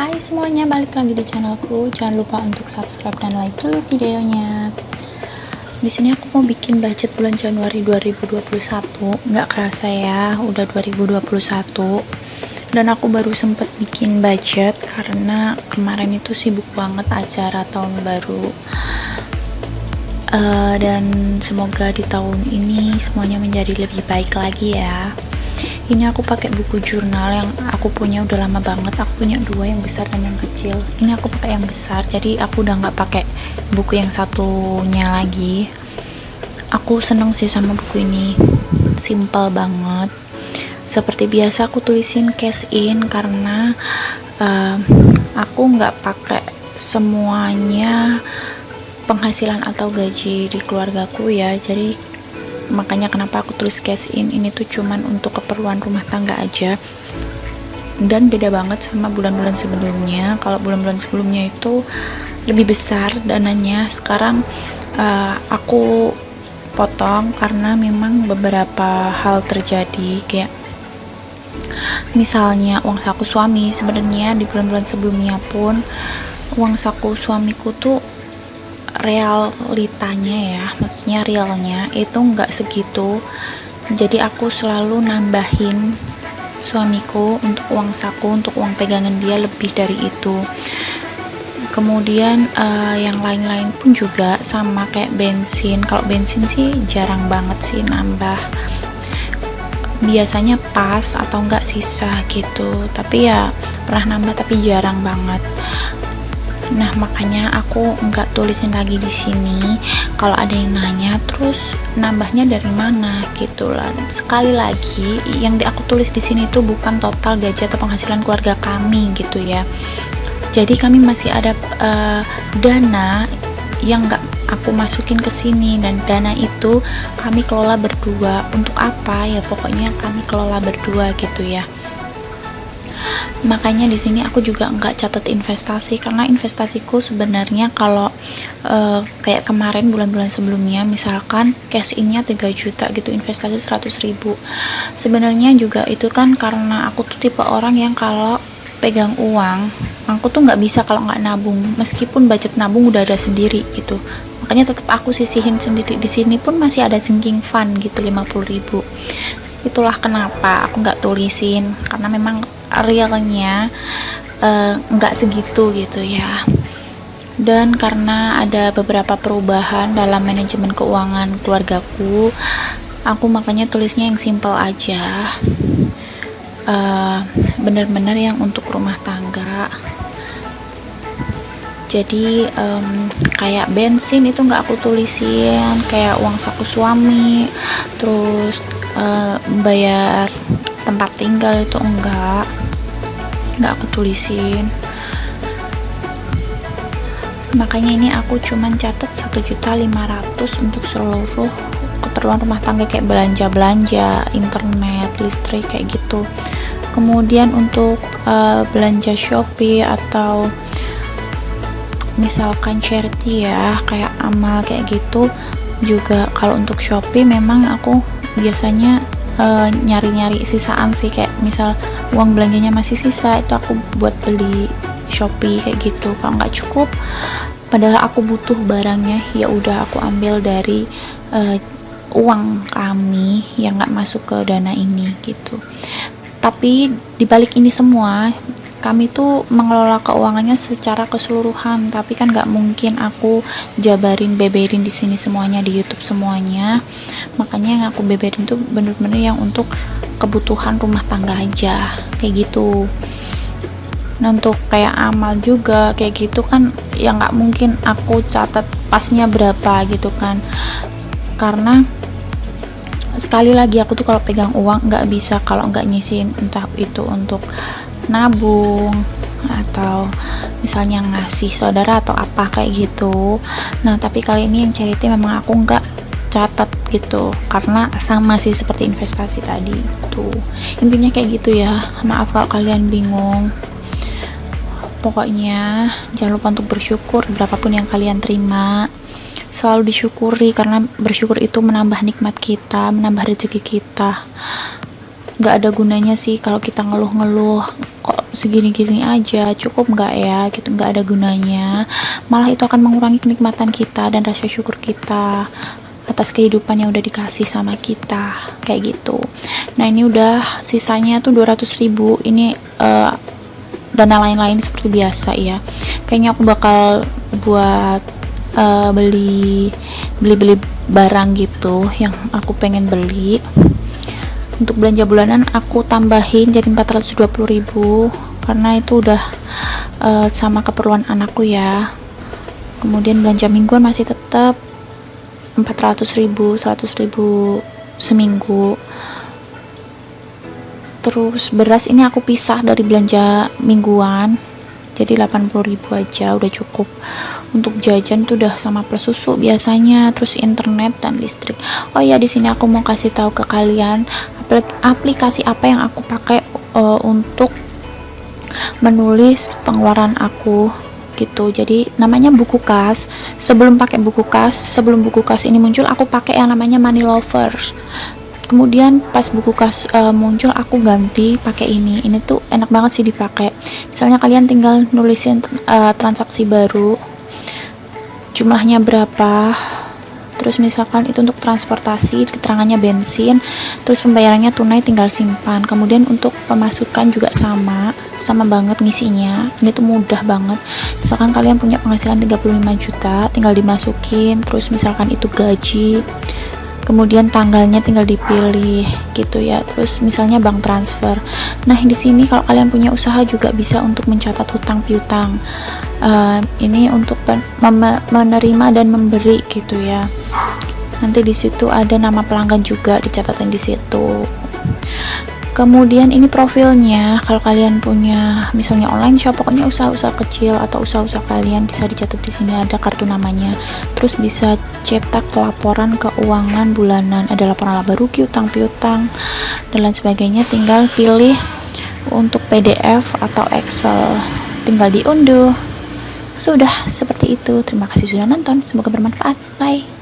Hai semuanya, balik lagi di channelku. Jangan lupa untuk subscribe dan like dulu videonya. Di sini aku mau bikin budget bulan Januari 2021. Nggak kerasa ya, udah 2021. Dan aku baru sempet bikin budget karena kemarin itu sibuk banget acara tahun baru. Dan semoga di tahun ini semuanya menjadi lebih baik lagi ya. Ini aku pakai buku jurnal yang aku punya udah lama banget. Aku punya dua, yang besar dan yang kecil. Ini aku pakai yang besar, jadi aku udah nggak pakai buku yang satunya lagi. Aku seneng sih sama buku ini, simple banget. Seperti biasa aku tulisin cash in karena aku nggak pakai semuanya penghasilan atau gaji di keluargaku ya, jadi makanya kenapa aku tulis cash in. Ini tuh cuman untuk keperluan rumah tangga aja, dan beda banget sama bulan-bulan sebelumnya. Kalau bulan-bulan sebelumnya itu lebih besar dananya, sekarang aku potong karena memang beberapa hal terjadi. Kayak misalnya uang saku suami, sebenarnya di bulan-bulan sebelumnya pun uang saku suamiku tuh realitanya ya, maksudnya realnya itu nggak segitu, jadi aku selalu nambahin suamiku untuk uang saku, untuk uang pegangan dia lebih dari itu. Kemudian yang lain-lain pun juga sama, kayak bensin. Kalau bensin sih jarang banget sih nambah, biasanya pas atau enggak sisa gitu, tapi ya pernah nambah tapi jarang banget. Nah, makanya aku nggak tulisin lagi di sini. Kalau ada yang nanya, terus nambahnya dari mana gitu lah. Sekali lagi, yang aku tulis di sini tuh bukan total gaji atau penghasilan keluarga kami gitu ya. Jadi kami masih ada dana yang nggak aku masukin ke sini, dan dana itu kami kelola berdua. Untuk apa ya? Pokoknya kami kelola berdua gitu ya. Makanya di sini aku juga nggak catat investasi, karena investasiku sebenarnya kalau kayak kemarin bulan-bulan sebelumnya, misalkan cash innya 3 juta gitu, investasi 100.000. Sebenarnya juga itu kan karena aku tuh tipe orang yang kalau pegang uang, aku tuh nggak bisa kalau nggak nabung, meskipun budget nabung udah ada sendiri gitu. Makanya tetap aku sisihin sendiri. Di sini pun masih ada sinking fund gitu, 50.000. Itulah kenapa aku nggak tulisin, karena memang realnya nggak segitu gitu ya. Dan karena ada beberapa perubahan dalam manajemen keuangan keluargaku, aku makanya tulisnya yang simple aja, bener-bener yang untuk rumah tangga. Jadi kayak bensin itu nggak aku tulisin, kayak uang saku suami, terus bayar tempat tinggal itu enggak aku tulisin. Makanya ini aku cuman catat 1.500.000 untuk seluruh keperluan rumah tangga, kayak belanja internet, listrik kayak gitu. Kemudian untuk belanja Shopee atau misalkan charity ya, kayak amal kayak gitu juga. Kalau untuk Shopee memang aku biasanya nyari-nyari sisaan sih, kayak misal uang belanjanya masih sisa, itu aku buat beli Shopee kayak gitu. Kalau nggak cukup, padahal aku butuh barangnya, ya udah aku ambil dari uang kami yang nggak masuk ke dana ini gitu. Tapi dibalik ini semua, kami tuh mengelola keuangannya secara keseluruhan, tapi kan nggak mungkin aku beberin di sini semuanya, di YouTube semuanya. Makanya yang aku beberin tuh bener-bener yang untuk kebutuhan rumah tangga aja kayak gitu. Nah, untuk kayak amal juga kayak gitu kan, ya nggak mungkin aku catat pasnya berapa gitu kan, karena sekali lagi aku tuh kalau pegang uang nggak bisa kalau nggak nyisin, entah itu untuk nabung atau misalnya ngasih saudara atau apa kayak gitu. Nah, tapi kali ini yang charity memang aku nggak catat gitu, karena sama sih seperti investasi tadi tuh. Intinya kayak gitu ya. Maaf kalau kalian bingung. Pokoknya jangan lupa untuk bersyukur berapapun yang kalian terima. Selalu disyukuri, karena bersyukur itu menambah nikmat kita, menambah rezeki kita. nggak ada gunanya sih kalau kita ngeluh-ngeluh kok segini-gini aja, cukup nggak ya gitu, nggak ada gunanya, malah itu akan mengurangi kenikmatan kita dan rasa syukur kita atas kehidupan yang udah dikasih sama kita kayak gitu. Nah ini udah sisanya tuh 200.000, ini dana lain-lain seperti biasa ya, kayaknya aku bakal buat beli barang gitu yang aku pengen beli. Untuk belanja bulanan aku tambahin jadi 420.000 karena itu udah sama keperluan anakku ya. Kemudian belanja mingguan masih tetap 400.000, 100.000 seminggu. Terus beras ini aku pisah dari belanja mingguan, jadi 80.000 aja udah cukup. Untuk jajan itu udah sama plus susu biasanya, terus internet dan listrik. Oh ya, di sini aku mau kasih tahu ke kalian aplikasi apa yang aku pakai untuk menulis pengeluaran aku gitu. Jadi namanya buku kas. Sebelum buku kas ini muncul, aku pakai yang namanya Money Lovers. Kemudian pas buku kas muncul, aku ganti pakai ini tuh enak banget sih dipakai. Misalnya kalian tinggal nulisin transaksi baru, jumlahnya berapa, terus misalkan itu untuk transportasi, keterangannya bensin, terus pembayarannya tunai tinggal simpan. Kemudian untuk pemasukan juga sama banget ngisinya, ini tuh mudah banget. Misalkan kalian punya penghasilan 35 juta, tinggal dimasukin, terus misalkan itu gaji, kemudian tanggalnya tinggal dipilih gitu ya, terus misalnya bank transfer. Nah di sini kalau kalian punya usaha juga bisa untuk mencatat hutang piutang, ini untuk menerima dan memberi gitu ya. Nanti di situ ada nama pelanggan juga dicatatin di situ. Kemudian ini profilnya, kalau kalian punya misalnya online shop, pokoknya usaha-usaha kecil atau usaha-usaha kalian bisa dicatat di sini, ada kartu namanya. Terus bisa cetak laporan keuangan bulanan, ada laporan laba rugi, utang piutang dan lain sebagainya. Tinggal pilih untuk PDF atau Excel, tinggal diunduh. Sudah seperti itu. Terima kasih sudah nonton, semoga bermanfaat. Bye.